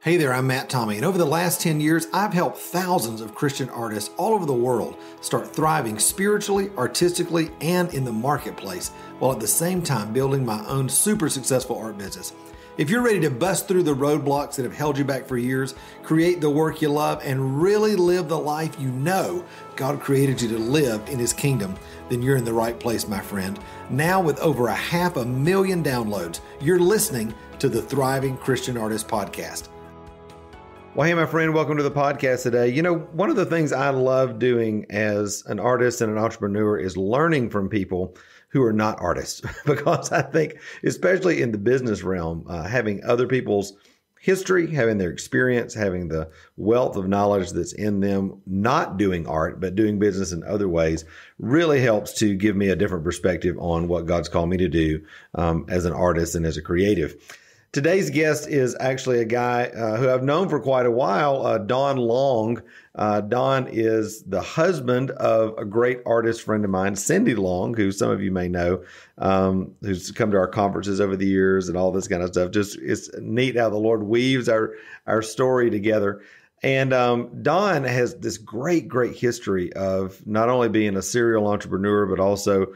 Hey there, I'm Matt Tommy, and over the last 10 years, I've helped thousands of Christian artists all over the world start thriving spiritually, artistically, and in the marketplace, while at the same time building my own super successful art business. If you're ready to bust through the roadblocks that have held you back for years, create the work you love, and really live the life you know God created you to live in His kingdom, then you're in the right place, my friend. Now with over 500,000 downloads, you're listening to the Thriving Christian Artist Podcast. Well, hey, my friend, welcome to the podcast today. You know, one of the things I love doing as an artist and an entrepreneur is learning from people who are not artists, because I think, especially in the business realm, having other people's history, having their experience, having the wealth of knowledge that's in them, not doing art, but doing business in other ways, really helps to give me a different perspective on what God's called me to do as an artist and as a creative. Today's guest is actually a guy who I've known for quite a while, Don Long. Don is the husband of a great artist friend of mine, Cindy Long, who some of you may know, who's come to our conferences over the years and all this kind of stuff. Just it's neat how the Lord weaves our story together. And Don has this great history of not only being a serial entrepreneur, but also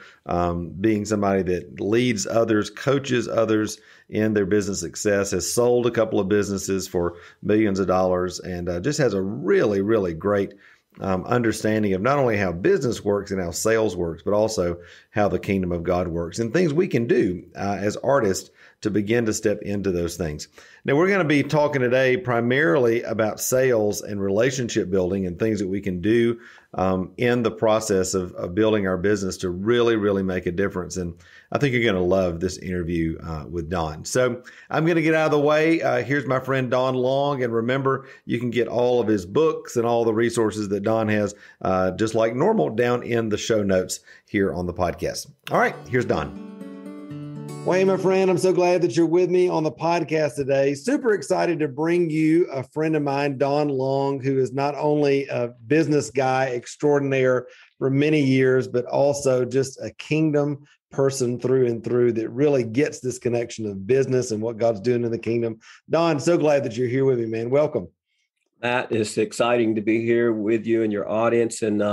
being somebody that leads others, coaches others in their business success, has sold a couple of businesses for millions of dollars, and just has a really great understanding of not only how business works and how sales works, but also how the kingdom of God works and things we can do as artists to begin to step into those things. Now, we're going to be talking today primarily about sales and relationship building and things that we can do in the process of building our business to really make a difference. And I think you're going to love this interview with Don. So I'm going to get out of the way. Here's my friend Don Long. And remember, you can get all of his books and all the resources that Don has, just like normal, down in the show notes here on the podcast. All right, here's Don. Well, hey, my friend, I'm so glad that you're with me on the podcast today. Super excited to bring you a friend of mine, Don Long, who is not only a business guy extraordinaire for many years, but also just a kingdom person through and through that really gets this connection of business and what God's doing in the kingdom. Don, so glad that you're here with me, man. Welcome. Matt, it's exciting to be here with you and your audience, and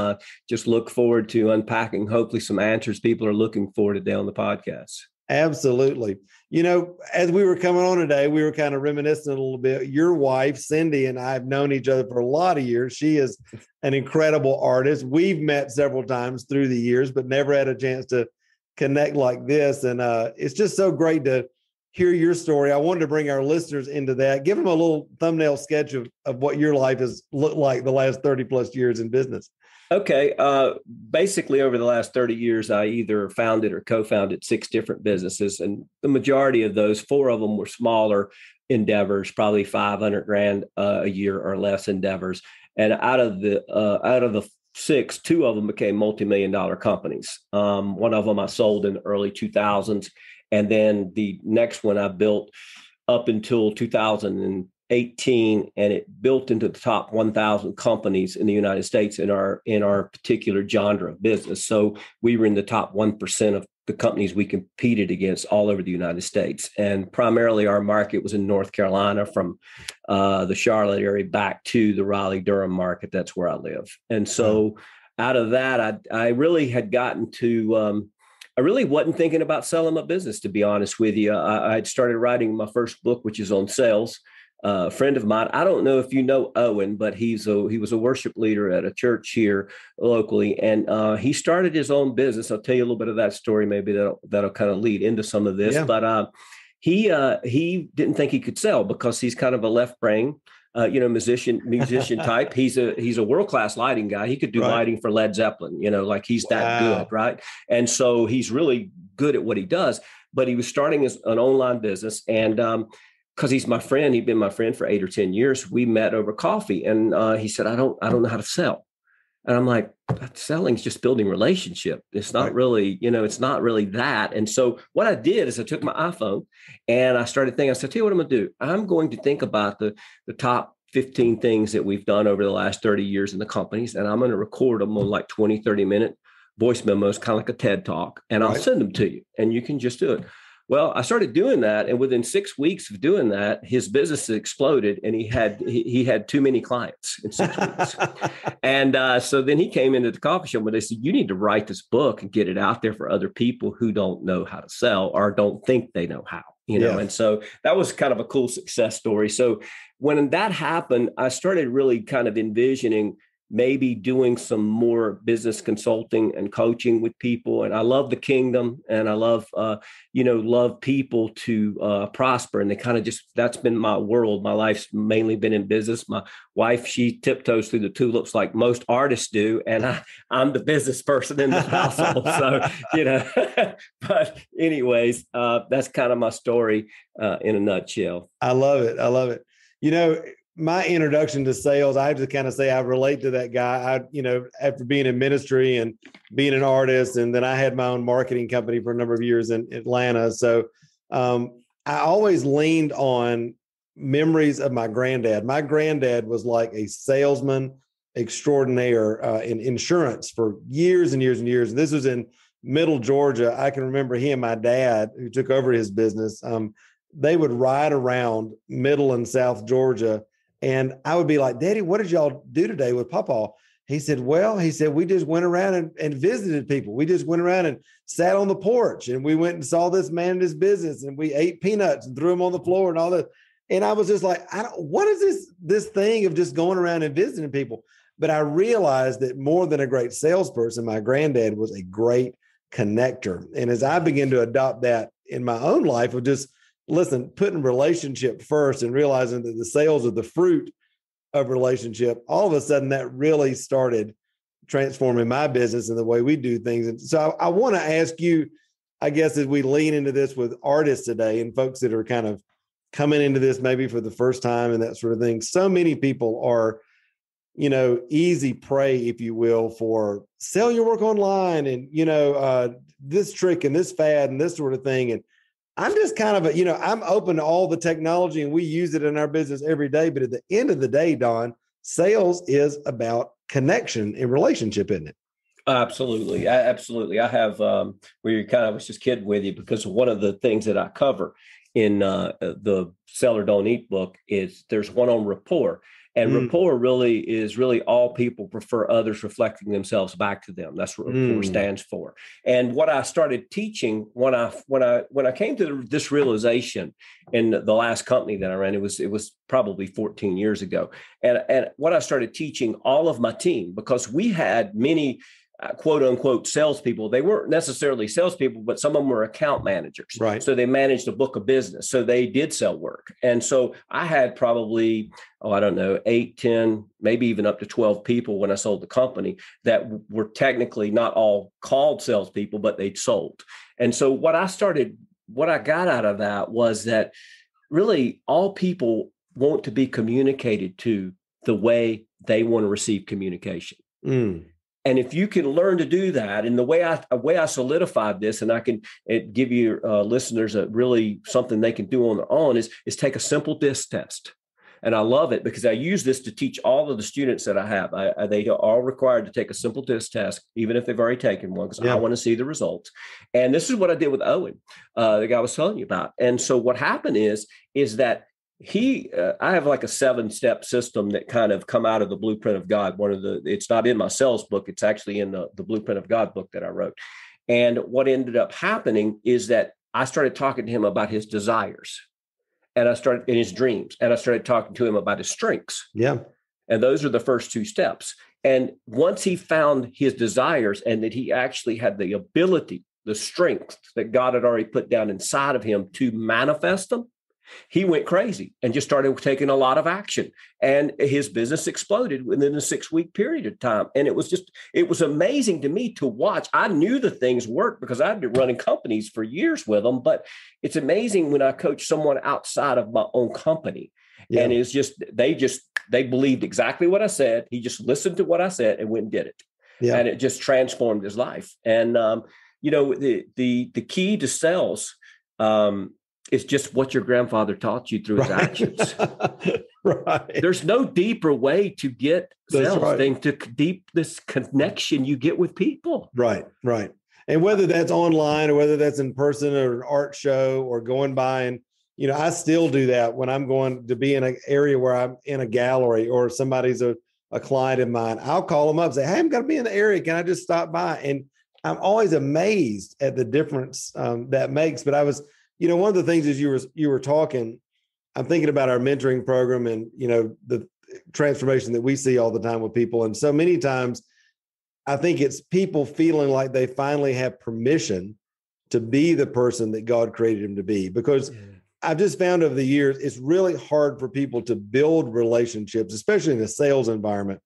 just look forward to unpacking, hopefully, some answers people are looking for today on the podcast. Absolutely. You know, as we were coming on today, we were kind of reminiscing a little bit. Your wife, Cindy, and I have known each other for a lot of years. She is an incredible artist. We've met several times through the years, but never had a chance to connect like this. And it's just so great to hear your story. I wanted to bring our listeners into that. Give them a little thumbnail sketch of what your life has looked like the last 30 plus years in business. Okay. Basically, over the last 30 years, I either founded or co-founded 6 different businesses. And the majority of those, 4 of them were smaller endeavors, probably $500,000 a year or less endeavors. And out of the 6, 2 of them became multi-million-dollar companies. One of them I sold in the early 2000s. And then the next one I built up until 2018, and it built into the top 1,000 companies in the United States in our particular genre of business. So we were in the top 1% of the companies we competed against all over the United States. And primarily our market was in North Carolina, from the Charlotte area back to the Raleigh-Durham market. That's where I live. And so out of that, I really had gotten to... I really wasn't thinking about selling my business, to be honest with you. I had started writing my first book, which is on sales. A friend of mine, I don't know if you know Owen, but he was a worship leader at a church here locally, and he started his own business. I'll tell you a little bit of that story. Maybe that'll kind of lead into some of this. Yeah. But he didn't think he could sell because he's kind of a left brain. Musician type. He's a world-class lighting guy. He could do lighting for Led Zeppelin, like he's that good, right? And so he's really good at what he does, but he was starting an online business. And because he's my friend, he'd been my friend for 8 or 10 years. We met over coffee, and he said, I don't know how to sell. And I'm like, selling is just building relationship. It's not really, it's not really that. And so what I did is I took my iPhone and I started thinking, I said, tell you what I'm going to do. I'm going to think about the top 15 things that we've done over the last 30 years in the companies. And I'm going to record them on like 20, 30-minute voice memos, kind of like a TED talk. And I'll send them to you and you can just do it. Well, I started doing that, and within 6 weeks of doing that, his business exploded, and he had too many clients in 6 weeks. And so then he came into the coffee shop, and they said, "You need to write this book and get it out there for other people who don't know how to sell or don't think they know how." Yeah. And so that was kind of a cool success story. So when that happened, I started really kind of envisioning maybe doing some more business consulting and coaching with people. And I love the kingdom, and I love, love people to prosper. And they kind of that's been my world. My life's mainly been in business. My wife, she tiptoes through the tulips like most artists do. And I'm the business person in the household. So, but anyways, that's kind of my story in a nutshell. I love it. I love it. My introduction to sales, I have to kind of say I relate to that guy. After being in ministry and being an artist, and then I had my own marketing company for a number of years in Atlanta. So I always leaned on memories of my granddad. My granddad was like a salesman extraordinaire in insurance for years and years and years. And this was in Middle Georgia. I can remember he and my dad, who took over his business, they would ride around Middle and South Georgia. And I would be like, "Daddy, what did y'all do today with Papa?" He said, "We just went around and visited people. We just went around and sat on the porch, and we went and saw this man and his business, and we ate peanuts and threw them on the floor and all that." And I was just like, what is this thing of just going around and visiting people? But I realized that more than a great salesperson, my granddad was a great connector. And as I began to adopt that in my own life of just, putting relationship first and realizing that the sales are the fruit of relationship, all of a sudden that really started transforming my business and the way we do things. And so I want to ask you, I guess, as we lean into this with artists today and folks that are kind of coming into this maybe for the first time and that sort of thing, so many people are, easy prey, if you will, for sell your work online and, this trick and this fad and this sort of thing. And I'm just kind of I'm open to all the technology and we use it in our business every day. But at the end of the day, Don, sales is about connection and relationship, isn't it? Absolutely. Absolutely. I have, I was just kidding with you because one of the things that I cover in the Sell or Don't Eat book is there's one on rapport. And rapport is all people prefer others reflecting themselves back to them. That's what rapport stands for. And what I started teaching when I came to this realization in the last company that I ran, it was probably 14 years ago. And what I started teaching all of my team, because we had many quote unquote salespeople. They weren't necessarily salespeople, but some of them were account managers. Right. So they managed a book of business. So they did sell work. And so I had probably, 8, 10, maybe even up to 12 people when I sold the company that were technically not all called salespeople, but they'd sold. And so what I got out of that was that really all people want to be communicated to the way they want to receive communication. And if you can learn to do that, and the way I solidified this, and I can give your listeners something they can do on their own is take a simple DISC test. And I love it because I use this to teach all of the students that I have. They are all required to take a simple DISC test, even if they've already taken one, because I want to see the results. And this is what I did with Owen, the guy I was telling you about. And so what happened is that I have like a 7-step system that kind of come out of the Blueprint of God. It's not in my sales book. It's actually in the Blueprint of God book that I wrote. And what ended up happening is that I started talking to him about his desires and I started in his dreams, and I started talking to him about his strengths. Yeah. And those are the first 2 steps. And once he found his desires and that he actually had the ability, the strength that God had already put down inside of him to manifest them, he went crazy and just started taking a lot of action, and his business exploded within a 6-week period of time. And it was amazing to me to watch. I knew the things worked because I'd been running companies for years with them, but it's amazing when I coach someone outside of my own company. Yeah. And it's just, they believed exactly what I said. He just listened to what I said and went and did it. Yeah. And it just transformed his life. And, the key to sales, it's just what your grandfather taught you through his actions. Right. There's no deeper way to get sales than to deep this connection you get with people. Right. Right. And whether that's online or whether that's in person or an art show or going by and, I still do that when I'm going to be in an area where I'm in a gallery or somebody's a client of mine. I'll call them up and say, hey, I'm going to be in the area. Can I just stop by? And I'm always amazed at the difference that makes. But I was, one of the things as you were talking, I'm thinking about our mentoring program and, the transformation that we see all the time with people. And so many times I think it's people feeling like they finally have permission to be the person that God created them to be, because I've just found over the years, it's really hard for people to build relationships, especially in a sales environment,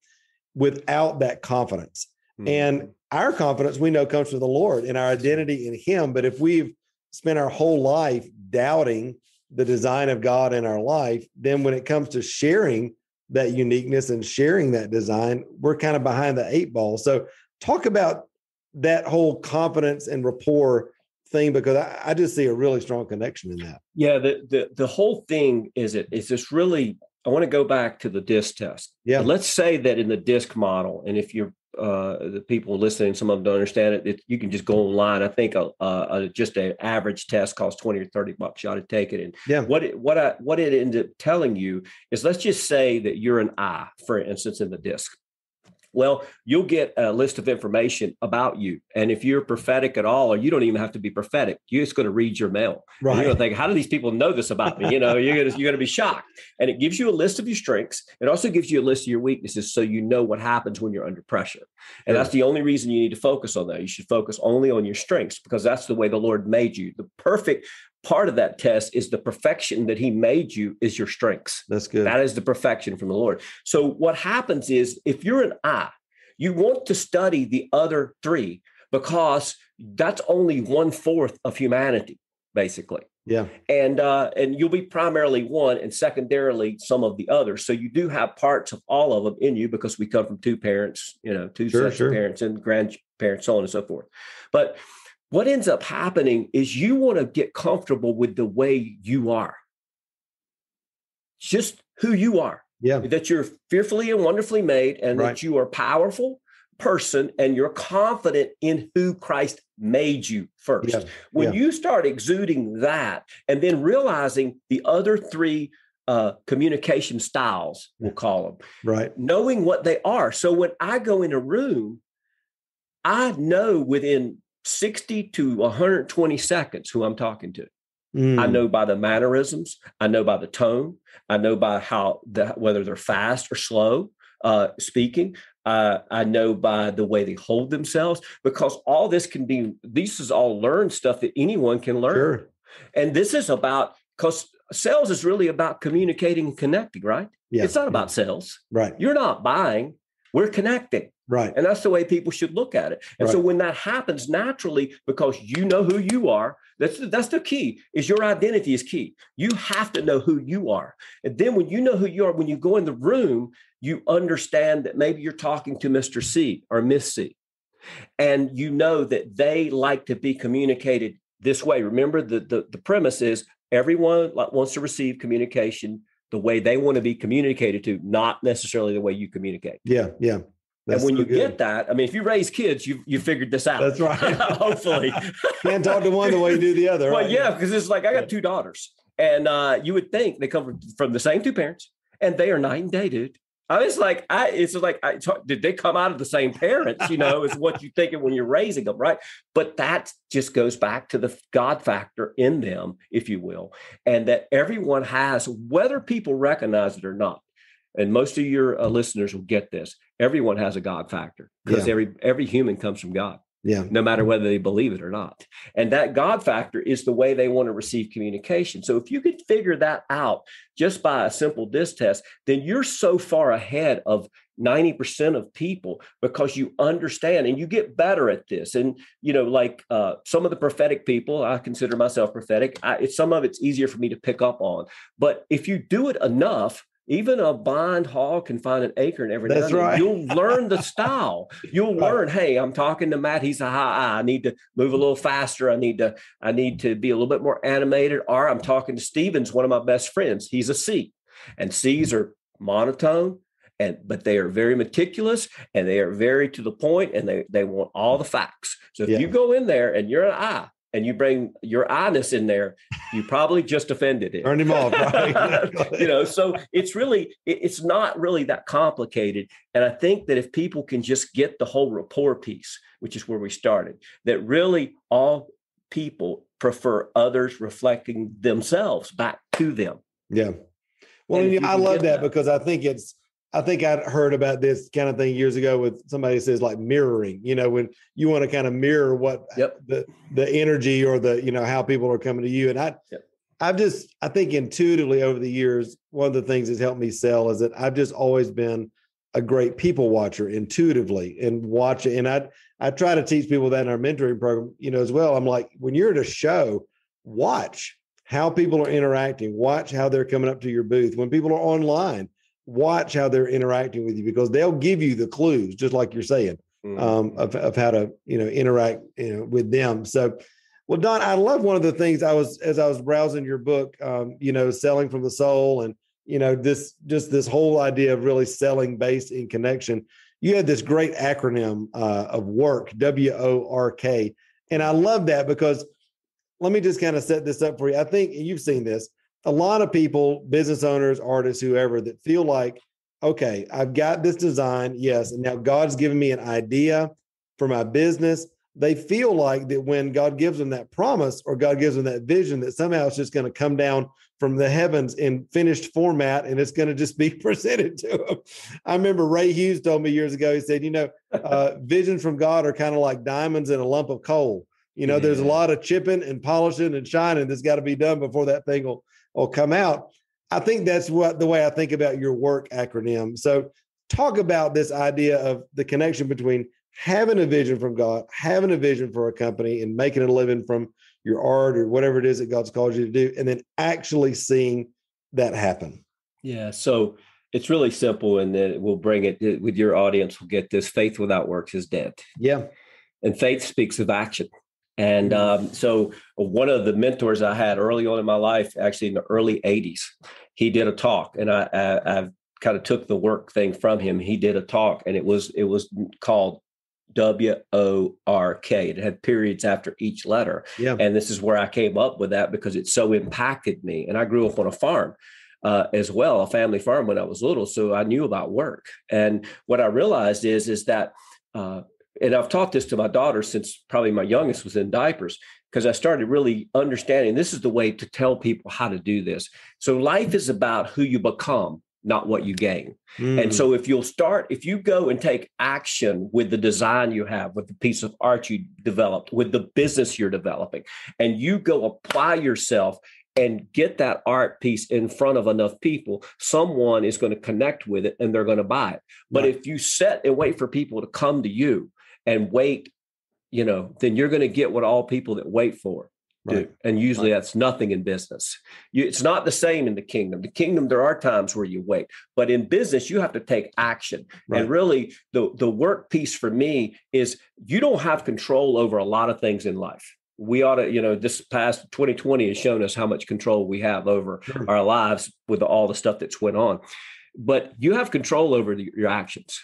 without that confidence. Mm-hmm. And our confidence, we know, comes from the Lord and our identity in Him. But if we've spent our whole life doubting the design of God in our life, then when it comes to sharing that uniqueness and sharing that design, we're kind of behind the 8 ball. So talk about that whole confidence and rapport thing, because I just see a really strong connection in that. Yeah, the whole thing is just really, I want to go back to the DISC test. Yeah. Let's say that in the DISC model, and if you're the people listening, some of them don't understand it, you can just go online. I think just an average test costs $20 or $30. You ought to take it. And what it ended up telling you is, let's just say that you're an I, for instance, in the DISC. Well, you'll get a list of information about you. And if you're prophetic at all, or you don't even have to be prophetic, you're just going to read your mail. Right. And you're going to think, how do these people know this about me? You're going to be shocked. And it gives you a list of your strengths. It also gives you a list of your weaknesses, so you know what happens when you're under pressure. And that's the only reason you need to focus on that. You should focus only on your strengths, because that's the way the Lord made you. The perfect part of that test is the perfection that He made you is your strengths. That's good. That is the perfection from the Lord. So what happens is, if you're an I, you want to study the other 3, because that's only 1/4 of humanity, basically. Yeah. And you'll be primarily one and secondarily some of the others. So you do have parts of all of them in you, because we come from 2 parents, 2 sets of parents and grandparents, so on and so forth. But what ends up happening is you want to get comfortable with the way you are. Just who you are. Yeah. That you're fearfully and wonderfully made, and that you are a powerful person, and you're confident in who Christ made you first. Yeah. When you start exuding that, and then realizing the other 3 communication styles, we'll call them, right, knowing what they are. So when I go in a room, I know within 60 to 120 seconds who I'm talking to. I know by the mannerisms. I know by the tone. I know by whether they're fast or slow speaking. I know by the way they hold themselves, because all this is all learned stuff that anyone can learn. Sure. And this is because sales is really about communicating and connecting, right? Yeah. It's not about sales. Right. You're not buying. We're connecting. Right. And that's the way people should look at it. And so when that happens naturally, because you know who you are, that's the key, is your identity is key. You have to know who you are. And then when you know who you are, when you go in the room, you understand that maybe you're talking to Mr. C or Miss C. And you know that they like to be communicated this way. Remember, the premise is everyone wants to receive communication the way they want to be communicated to, not necessarily the way you communicate. Yeah, yeah. That's and when you get that, I mean, if you raise kids, you figured this out. That's right. Hopefully. Can't talk to one the way you do the other. Well, right? Yeah, because it's like I got 2 daughters, and you would think they come from the same 2 parents, and they are night and day, dude. Did they come out of the same parents? Is what you're thinking when you're raising them, right? But that just goes back to the God factor in them, if you will, and that everyone has, whether people recognize it or not. And most of your listeners will get this. Everyone has a God factor, because every human comes from God. Yeah. No matter whether they believe it or not. And that God factor is the way they want to receive communication. So if you could figure that out just by a simple DISC test, then you're so far ahead of 90% of people, because you understand and you get better at this. And, some of the prophetic people, I consider myself prophetic. Some of it's easier for me to pick up on. But if you do it enough, even a blind hog can find an acorn every now and then. Right. You'll learn the style. You'll learn, hey, I'm talking to Matt. He's a high I. I need to move a little faster. I need to be a little bit more animated. Or I'm talking to Stevens, one of my best friends. He's a C. And C's are monotone but they are very meticulous and they are very to the point, and they want all the facts. So if you go in there and you're an I and you bring your I-ness in there, you probably just offended it. Turn him off, right? So it's not really that complicated. And I think that if people can just get the whole rapport piece, which is where we started, that really all people prefer others reflecting themselves back to them. Yeah. Well, I love that because I think I'd heard about this kind of thing years ago with somebody who says like mirroring, when you want to kind of mirror what the energy or how people are coming to you. And I think intuitively over the years, one of the things that's helped me sell is that I've just always been a great people watcher intuitively and watch it. And I try to teach people that in our mentoring program, as well. I'm like, when you're at a show, watch how people are interacting, watch how they're coming up to your booth. When people are online, watch how they're interacting with you, because they'll give you the clues, just like you're saying, of how to, interact, with them. So, well, Don, I love one of the things as I was browsing your book, Selling from the Soul, and, this whole idea of really selling based in connection. You had this great acronym of WORK, WORK. And I love that because let me just kind of set this up for you. I think you've seen this. A lot of people, business owners, artists, whoever, that feel like, okay, I've got this design. Yes. And now God's given me an idea for my business. They feel like that when God gives them that promise or God gives them that vision, that somehow it's just going to come down from the heavens in finished format and it's going to just be presented to them. I remember Ray Hughes told me years ago, he said, visions from God are kind of like diamonds in a lump of coal. There's a lot of chipping and polishing and shining that's got to be done before that thing will come out. I think that's the way I think about your WORK acronym. So talk about this idea of the connection between having a vision from God, having a vision for a company and making a living from your art or whatever it is that God's called you to do, and then actually seeing that happen. Yeah. So it's really simple, and then we'll bring it with your audience. We'll get this: faith without works is dead. Yeah. And faith speaks of action. And so one of the mentors I had early on in my life, actually in the early 80s, he did a talk, and I kind of took the work thing from him. He did a talk, and it was called WORK. It had periods after each letter. Yeah. And this is where I came up with that because it so impacted me. And I grew up on a farm as well, a family farm when I was little. So I knew about work. And what I realized is that, and I've taught this to my daughter since probably my youngest was in diapers, because I started really understanding this is the way to tell people how to do this. So life is about who you become, not what you gain. And so if you go and take action with the design you have, with the piece of art you developed, with the business you're developing, and you go apply yourself and get that art piece in front of enough people, someone is going to connect with it and they're going to buy it. But if you sit and wait for people to come to you and wait, then you're going to get what all people that wait for do. Right. And usually that's nothing in business. It's not the same in the kingdom. The kingdom, there are times where you wait, but in business, you have to take action. Right. And really the work piece for me is you don't have control over a lot of things in life. We ought to, this past 2020 has shown us how much control we have over our lives with all the stuff that's went on. But you have control over your actions.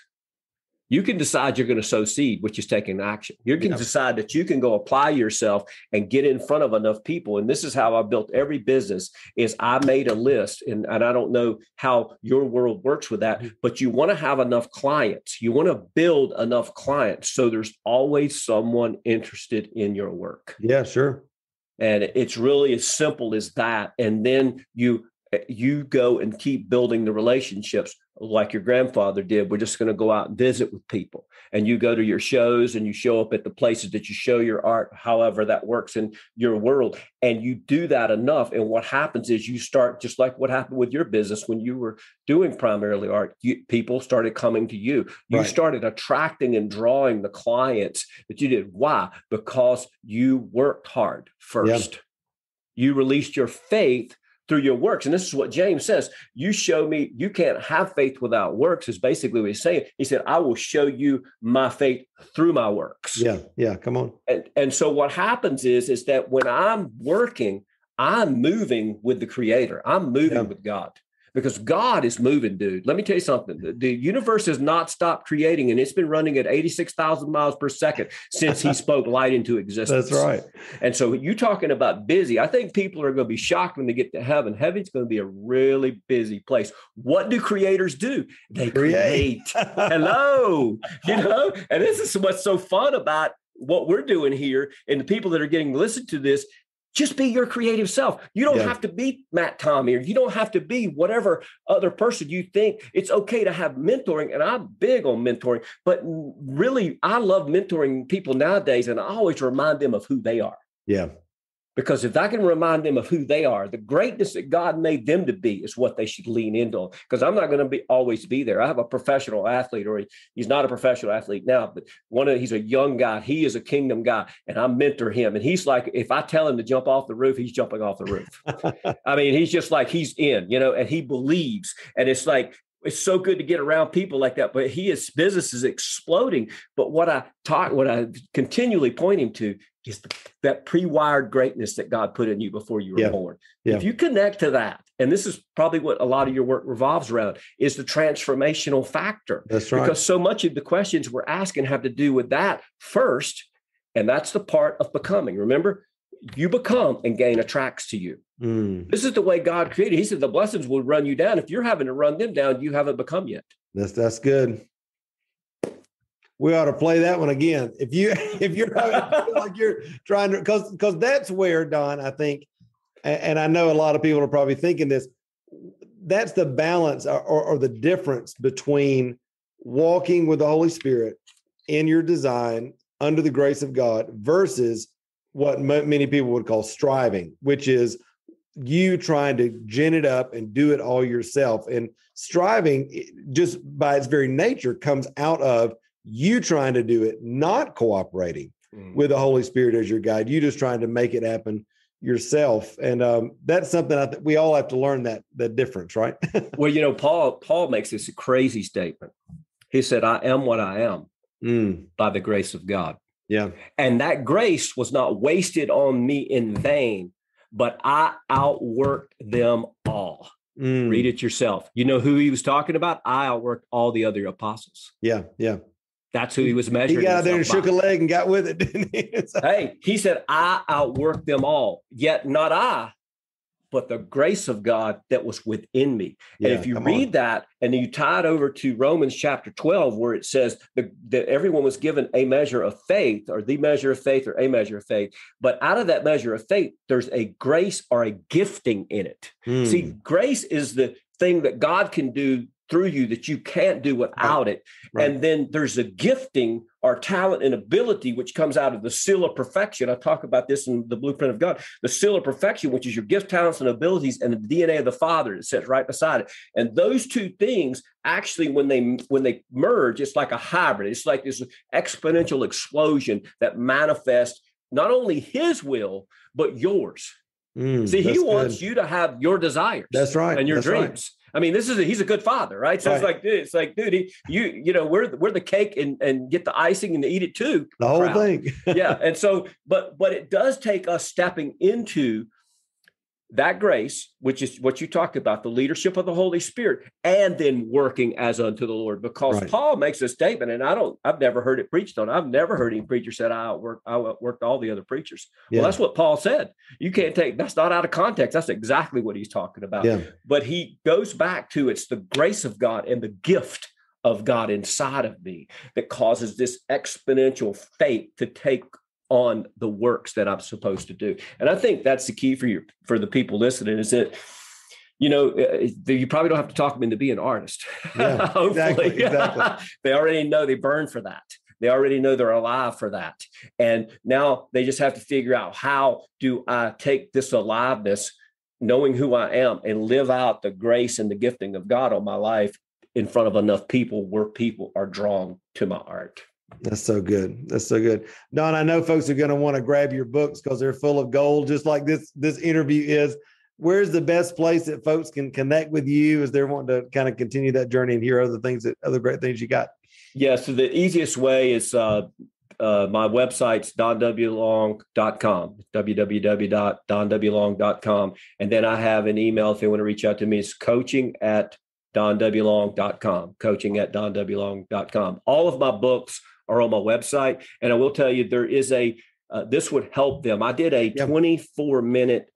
You can decide you're going to sow seed, which is taking action. You can decide that you can go apply yourself and get in front of enough people. And this is how I built every business is I made a list. And I don't know how your world works with that, but you want to have enough clients. You want to build enough clients. So there's always someone interested in your work. Yeah, sure. And it's really as simple as that. And then you go and keep building the relationships like your grandfather did. We're just going to go out and visit with people, and you go to your shows and you show up at the places that you show your art, however that works in your world. And you do that enough. And what happens is you start, just like what happened with your business when you were doing primarily art, people started coming to you. You started attracting and drawing the clients that you did. Why? Because you worked hard first. You released your faith through your works. And this is what James says. You show me, you can't have faith without works, is basically what he's saying. He said, I will show you my faith through my works. Yeah. Come on. And so what happens is that when I'm working, I'm moving with the Creator. I'm moving with God. because God is moving, dude. Let me tell you something. The universe has not stopped creating, and it's been running at 86,000 miles per second since he spoke light into existence. That's right. And so you talking about busy. I think people are going to be shocked when they get to heaven. Heaven's going to be a really busy place. What do creators do? They create. Hello. And this is what's so fun about what we're doing here, and the people that are getting to listen to this. Just be your creative self. You don't have to be Matt Tommy, or you don't have to be whatever other person you think. It's okay to have mentoring, and I'm big on mentoring, but really, I love mentoring people nowadays, and I always remind them of who they are. Yeah. Because if I can remind them of who they are, the greatness that God made them to be is what they should lean into. Because I'm not going to always be there. I have a professional athlete, or he's not a professional athlete now, but he's a young guy. He is a kingdom guy, and I mentor him. And he's like, if I tell him to jump off the roof, he's jumping off the roof. I mean, he's just like, he's in, and he believes. And it's like, it's so good to get around people like that. But his business is exploding. But what I continually point him to is that pre-wired greatness that God put in you before you were born. Yeah. If you connect to that, and this is probably what a lot of your work revolves around, is the transformational factor. That's right. Because so much of the questions we're asking have to do with that first, and that's the part of becoming. Remember, you become and gain attracts to you. This is the way God created. He said the blessings will run you down. If you're having to run them down, you haven't become yet. That's good. We ought to play that one again. If you're like you're trying to, because that's where, Don, I think, and I know a lot of people are probably thinking this, that's the balance or the difference between walking with the Holy Spirit in your design under the grace of God versus what many people would call striving, which is you trying to gin it up and do it all yourself. And striving, just by its very nature, comes out of you trying to do it, not cooperating with the Holy Spirit as your guide. You just trying to make it happen yourself. And that's something I think we all have to learn, that difference, right? Well, Paul makes this crazy statement. He said, I am what I am by the grace of God. Yeah. And that grace was not wasted on me in vain, but I outworked them all. Read it yourself. You know who he was talking about? I outworked all the other apostles. Yeah. Yeah. That's who he was measuring. He got out there and shook a leg and got with it, didn't he? Hey, he said, I outworked them all, yet not I, but the grace of God that was within me. And if you read that and you tie it over to Romans chapter 12, where it says that everyone was given a measure of faith, or the measure of faith, or a measure of faith. But out of that measure of faith, there's a grace or a gifting in it. See, grace is the thing that God can do through you that you can't do without it. Right. And then there's a gifting or talent and ability, which comes out of the seal of perfection. I talk about this in the Blueprint of God, the seal of perfection, which is your gift, talents, and abilities, and the DNA of the Father that sits right beside it. And those two things, actually, when they merge, it's like a hybrid. It's like this exponential explosion that manifests not only his will, but yours. See, he wants you to have your desires. That's right. And your that's dreams. Right. I mean, he's a good father, right? So right. it's like, dude, we're the cake and get the icing and eat it too. The whole thing. Yeah. And so, but it does take us stepping into that grace, which is what you talked about, the leadership of the Holy Spirit, and then working as unto the Lord. Because Paul makes a statement, and I've never heard it preached on. I've never heard any preacher said, I outworked all the other preachers. Yeah. Well, that's what Paul said. You can't that's not out of context. That's exactly what he's talking about. Yeah. But he goes back to, it's the grace of God and the gift of God inside of me that causes this exponential faith to take on the works that I'm supposed to do. And I think that's the key for the people listening, is that, you probably don't have to talk them into being an artist. Yeah, hopefully. Exactly. They already know they burn for that. They already know they're alive for that. And now they just have to figure out, how do I take this aliveness, knowing who I am, and live out the grace and the gifting of God on my life in front of enough people where people are drawn to my art. That's so good. That's so good. Don, I know folks are going to want to grab your books because they're full of gold, just like this interview is. Where's the best place that folks can connect with you as they're wanting to kind of continue that journey and hear other great things you got? Yeah. So the easiest way is my website's donwlong.com, www.donwlong.com. And then I have an email if they want to reach out to me. It's coaching@donwlong.com, coaching@donwlong.com. All of my books are on my website. And I will tell you, there is this would help them. I did a 24-minute,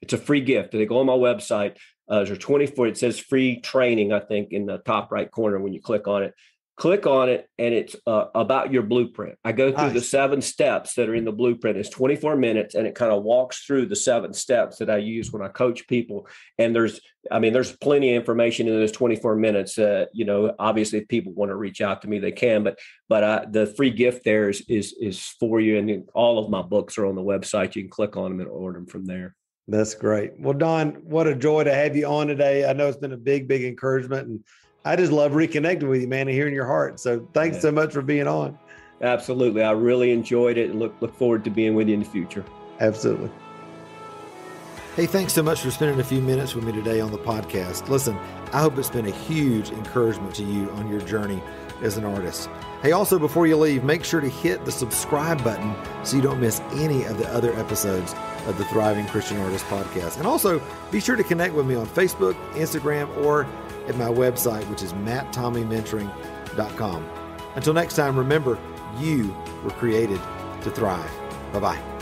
it's a free gift. They go on my website. There's a 24, it says free training, I think, in the top right corner when you click on it. Click on it, and it's about your blueprint. I go through the 7 steps that are in the blueprint. It's 24 minutes, and it kind of walks through the 7 steps that I use when I coach people. And there's plenty of information in those 24 minutes. Obviously, if people want to reach out to me, they can. But the free gift there is for you, and all of my books are on the website. You can click on them and order them from there. That's great. Well, Don, what a joy to have you on today. I know it's been a big, big encouragement, and I just love reconnecting with you, man, and hearing your heart. So thanks so much for being on. Absolutely. I really enjoyed it and look forward to being with you in the future. Absolutely. Hey, thanks so much for spending a few minutes with me today on the podcast. Listen, I hope it's been a huge encouragement to you on your journey as an artist. Hey, also, before you leave, make sure to hit the subscribe button so you don't miss any of the other episodes of the Thriving Christian Artist podcast. And also, be sure to connect with me on Facebook, Instagram, or at my website, which is matttommeymentoring.com. Until next time, remember, you were created to thrive. Bye-bye.